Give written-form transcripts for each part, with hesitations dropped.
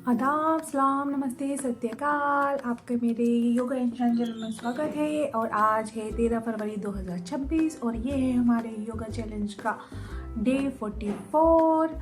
आदाब, सलाम, नमस्ते, सत श्री अकाल। आपके मेरे योगा एंड चैनल में स्वागत है। और आज है 13 फरवरी 2026 और ये है हमारे योगा चैलेंज का डे 44।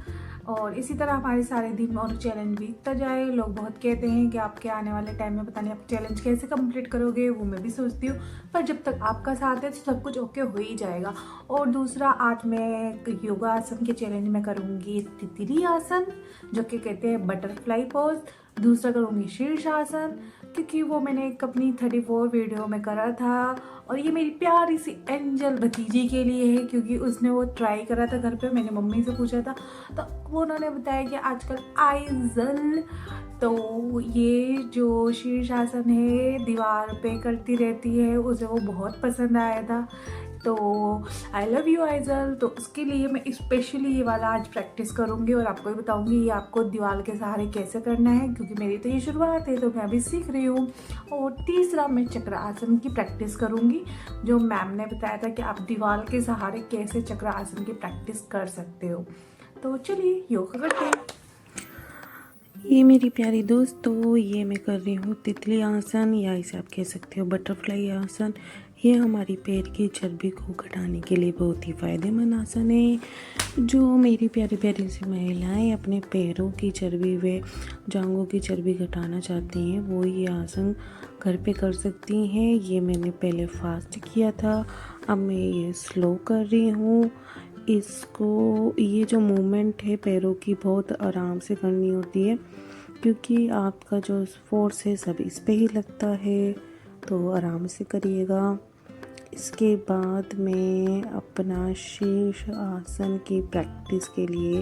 और इसी तरह हमारे सारे दिन और चैलेंज बीतता जाए। लोग बहुत कहते हैं कि आपके आने वाले टाइम में पता नहीं आप चैलेंज कैसे कंप्लीट करोगे, वो मैं भी सोचती हूँ, पर जब तक आपका साथ है तो सब कुछ ओके हो ही जाएगा। और दूसरा, आज मैं योगा आसन के चैलेंज में करूँगी तितली आसन, जो कि कहते हैं बटरफ्लाई पोज। दूसरा करूँगी शीर्षासन, क्योंकि वो मैंने एक अपनी 34 वीडियो में करा था। और ये मेरी प्यारी सी एंजल भतीजी के लिए है, क्योंकि उसने वो ट्राई करा था घर पे। मैंने मम्मी से पूछा था तो वो उन्होंने बताया कि आजकल आइजल, तो ये जो शीर्षासन है दीवार पे करती रहती है, उसे वो बहुत पसंद आया था। तो आई लव यू आइजल। तो उसके लिए मैं स्पेशली ये वाला आज प्रैक्टिस करूँगी और आपको भी बताऊँगी ये आपको दीवार के सहारे कैसे करना है, क्योंकि मेरी तो ये शुरुआत है, तो मैं अभी सीख रही हूँ। और तीसरा, मैं चक्र आसन की प्रैक्टिस करूँगी, जो मैम ने बताया था कि आप दीवार के सहारे कैसे चक्र आसन की प्रैक्टिस कर सकते हो। तो चलिए योगा करते हैं। ये मेरी प्यारी दोस्तों, ये मैं कर रही हूँ तितली आसन, या इसे आप कह सकते हो बटरफ्लाई आसन। ये हमारी पैर की चर्बी को घटाने के लिए बहुत ही फ़ायदेमंद आसन है। जो मेरी प्यारी प्यारी सी महिलाएं अपने पैरों की चर्बी व जांघों की चर्बी घटाना चाहती हैं, वो ये आसन घर पे कर सकती हैं। ये मैंने पहले फास्ट किया था, अब मैं ये स्लो कर रही हूँ। इसको, ये जो मूवमेंट है पैरों की, बहुत आराम से करनी होती है, क्योंकि आपका जो फोर्स है सब इस पे ही लगता है, तो आराम से करिएगा। इसके बाद मैं अपना शीर्ष आसन की प्रैक्टिस के लिए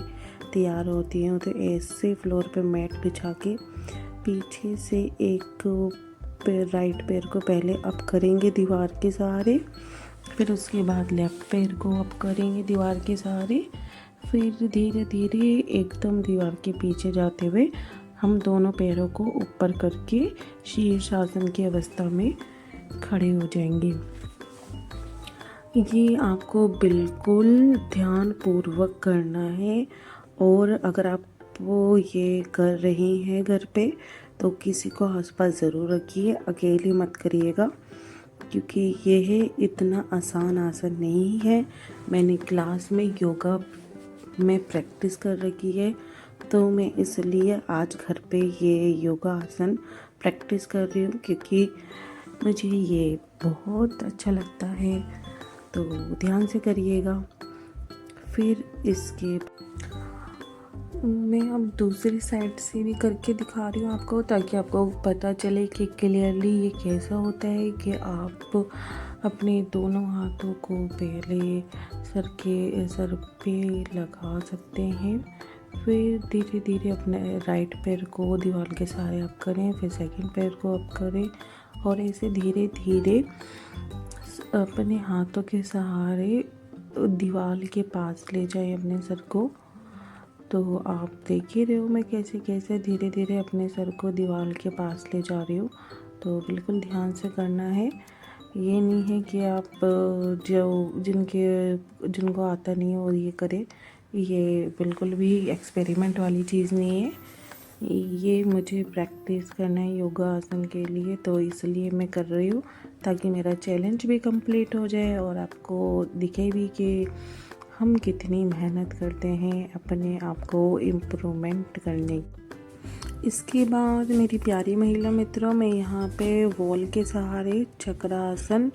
तैयार होती हूँ। तो ऐसे फ्लोर पे मैट बिछा के पीछे से एक राइट पैर को पहले अप करेंगे दीवार के सहारे, फिर उसके बाद लेफ़्ट पैर को अप करेंगे दीवार के सहारे, फिर धीरे धीरे एकदम दीवार के पीछे जाते हुए हम दोनों पैरों को ऊपर करके शीर्षासन की अवस्था में खड़े हो जाएंगे। ये आपको बिल्कुल ध्यानपूर्वक करना है। और अगर आप वो ये कर रही हैं घर पे, तो किसी को आसपास ज़रूर रखिए, अकेले मत करिएगा, क्योंकि यह इतना आसान आसन नहीं है। मैंने क्लास में योगा में प्रैक्टिस कर रखी है, तो मैं इसलिए आज घर पे ये योगा आसन प्रैक्टिस कर रही हूँ, क्योंकि मुझे ये बहुत अच्छा लगता है। तो ध्यान से करिएगा। फिर इसके मैं अब दूसरी साइड से भी करके दिखा रही हूँ आपको, ताकि आपको पता चले कि क्लियरली ये कैसा होता है। कि आप अपने दोनों हाथों को पहले सर पे लगा सकते हैं, फिर धीरे धीरे अपने राइट पैर को दीवार के सहारे अप करें, फिर सेकंड पैर को अप करें, और ऐसे धीरे धीरे अपने हाथों के सहारे दीवार के पास ले जाए अपने सर को। तो आप देख ही रहे हो मैं कैसे कैसे धीरे धीरे अपने सर को दीवार के पास ले जा रही हूँ। तो बिल्कुल ध्यान से करना है। ये नहीं है कि आप जो जिनको आता नहीं है और ये करे। ये बिल्कुल भी एक्सपेरिमेंट वाली चीज़ नहीं है। ये मुझे प्रैक्टिस करना है योगा आसन के लिए, तो इसलिए मैं कर रही हूँ, ताकि मेरा चैलेंज भी कंप्लीट हो जाए और आपको दिखे भी कि हम कितनी मेहनत करते हैं अपने आप को इम्प्रूवमेंट करने। इसके बाद मेरी प्यारी महिला मित्रों, मैं यहाँ पे वॉल के सहारे चक्रासन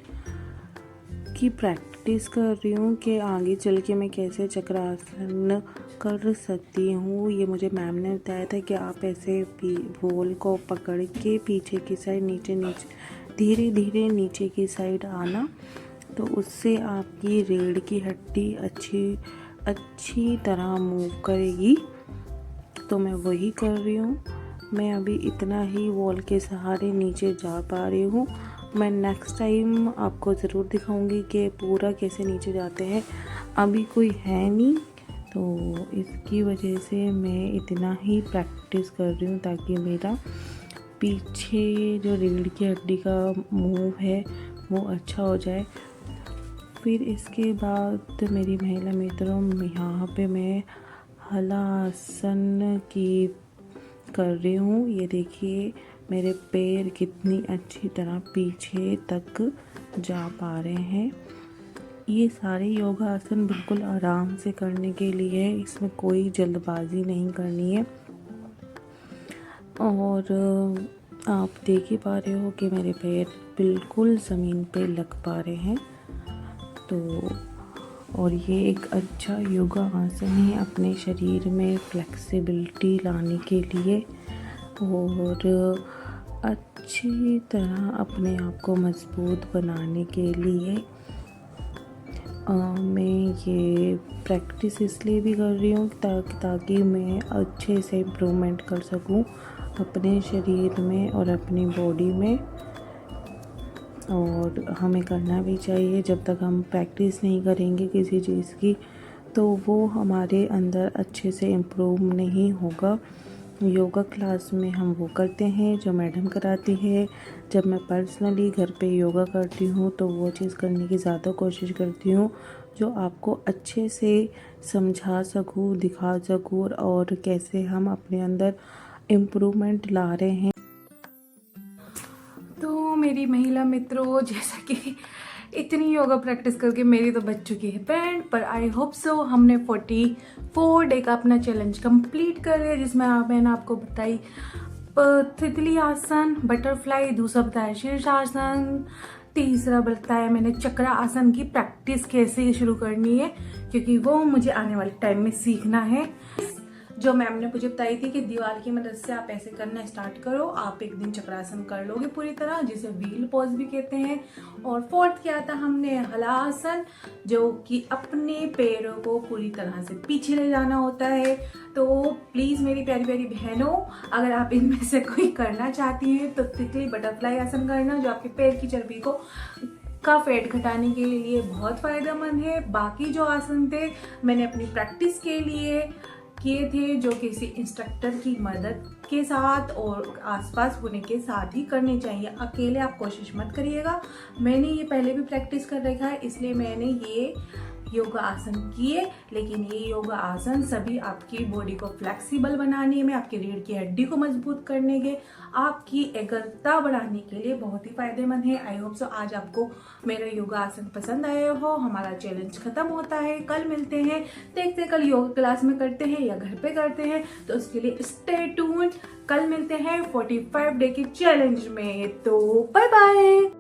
की प्रैक्टिस कर रही हूँ कि आगे चल के मैं कैसे चक्रासन कर सकती हूँ। ये मुझे मैम ने बताया था कि आप ऐसे वॉल को पकड़ के पीछे की साइड नीचे धीरे धीरे नीचे की साइड आना, तो उससे आपकी रीढ़ की हड्डी अच्छी तरह मूव करेगी। तो मैं वही कर रही हूँ। मैं अभी इतना ही वॉल के सहारे नीचे जा पा रही हूँ। मैं नेक्स्ट टाइम आपको ज़रूर दिखाऊंगी कि पूरा कैसे नीचे जाते हैं। अभी कोई है नहीं, तो इसकी वजह से मैं इतना ही प्रैक्टिस कर रही हूँ, ताकि मेरा पीछे जो रीढ़ की हड्डी का मूव है वो अच्छा हो जाए। फिर इसके बाद मेरी महिला मित्रों, यहाँ पे मैं हलासन की कर रही हूँ। ये देखिए मेरे पैर कितनी अच्छी तरह पीछे तक जा पा रहे हैं। ये सारे योगासन बिल्कुल आराम से करने के लिए है, इसमें कोई जल्दबाजी नहीं करनी है। और आप देख ही पा रहे हो कि मेरे पैर बिल्कुल ज़मीन पे लग पा रहे हैं। तो और ये एक अच्छा योगा आसन है अपने शरीर में फ्लेक्सिबिलिटी लाने के लिए और अच्छी तरह अपने आप को मजबूत बनाने के लिए। मैं ये प्रैक्टिस इसलिए भी कर रही हूँ ताकि मैं अच्छे से इम्प्रूवमेंट कर सकूँ अपने शरीर में और अपनी बॉडी में। और हमें करना भी चाहिए। जब तक हम प्रैक्टिस नहीं करेंगे किसी चीज़ की तो वो हमारे अंदर अच्छे से इम्प्रूव नहीं होगा। योगा क्लास में हम वो करते हैं जो मैडम कराती है। जब मैं पर्सनली घर पे योगा करती हूँ तो वो चीज़ करने की ज़्यादा कोशिश करती हूँ जो आपको अच्छे से समझा सकूँ, दिखा सकूँ और कैसे हम अपने अंदर इम्प्रूवमेंट ला रहे हैं। तो मेरी महिला मित्रों, जैसा कि इतनी योगा प्रैक्टिस करके मेरी तो बच चुकी है बैंड, पर आई होप सो हमने 44 डे का अपना चैलेंज कंप्लीट कर लिया, जिसमें मैंने आपको बताई तितली आसन, बटरफ्लाई, दूसरा बताया शीर्षासन, तीसरा बताया मैंने चक्रा आसन की प्रैक्टिस कैसे शुरू करनी है, क्योंकि वो मुझे आने वाले टाइम में सीखना है। जो मैम ने मुझे बताई थी कि दीवार की मदद से आप ऐसे करना स्टार्ट करो, आप एक दिन चक्रासन कर लोगे पूरी तरह, जिसे व्हील पॉज भी कहते हैं। और फोर्थ क्या था हमने हलासन, जो कि अपने पैरों को पूरी तरह से पीछे ले जाना होता है। तो प्लीज़ मेरी प्यारी प्यारी बहनों, अगर आप इनमें से कोई करना चाहती हैं तो तितली बटरफ्लाई आसन करना, जो आपके पैर की चर्बी को का फैट घटाने के लिए बहुत फ़ायदेमंद है। बाकी जो आसन थे मैंने अपनी प्रैक्टिस के लिए किए थे, जो किसी इंस्ट्रक्टर की मदद के साथ और आसपास होने के साथ ही करने चाहिए। अकेले आप कोशिश मत करिएगा। मैंने ये पहले भी प्रैक्टिस कर रखा है, इसलिए मैंने ये योगा आसन किए। लेकिन ये योगा आसन सभी आपकी बॉडी को फ्लेक्सिबल बनाने में, आपकी रीढ़ की हड्डी को मजबूत करने के, आपकी एकाग्रता बढ़ाने के लिए बहुत ही फायदेमंद है। आई होप सो आज आपको मेरा योगा आसन पसंद आया हो। हमारा चैलेंज खत्म होता है, कल मिलते हैं। देखते हैं कल योगा क्लास में करते हैं या घर पे करते हैं, तो उसके लिए स्टे ट्यून्ड। कल मिलते हैं 45 डे के चैलेंज में। तो बाय बाय।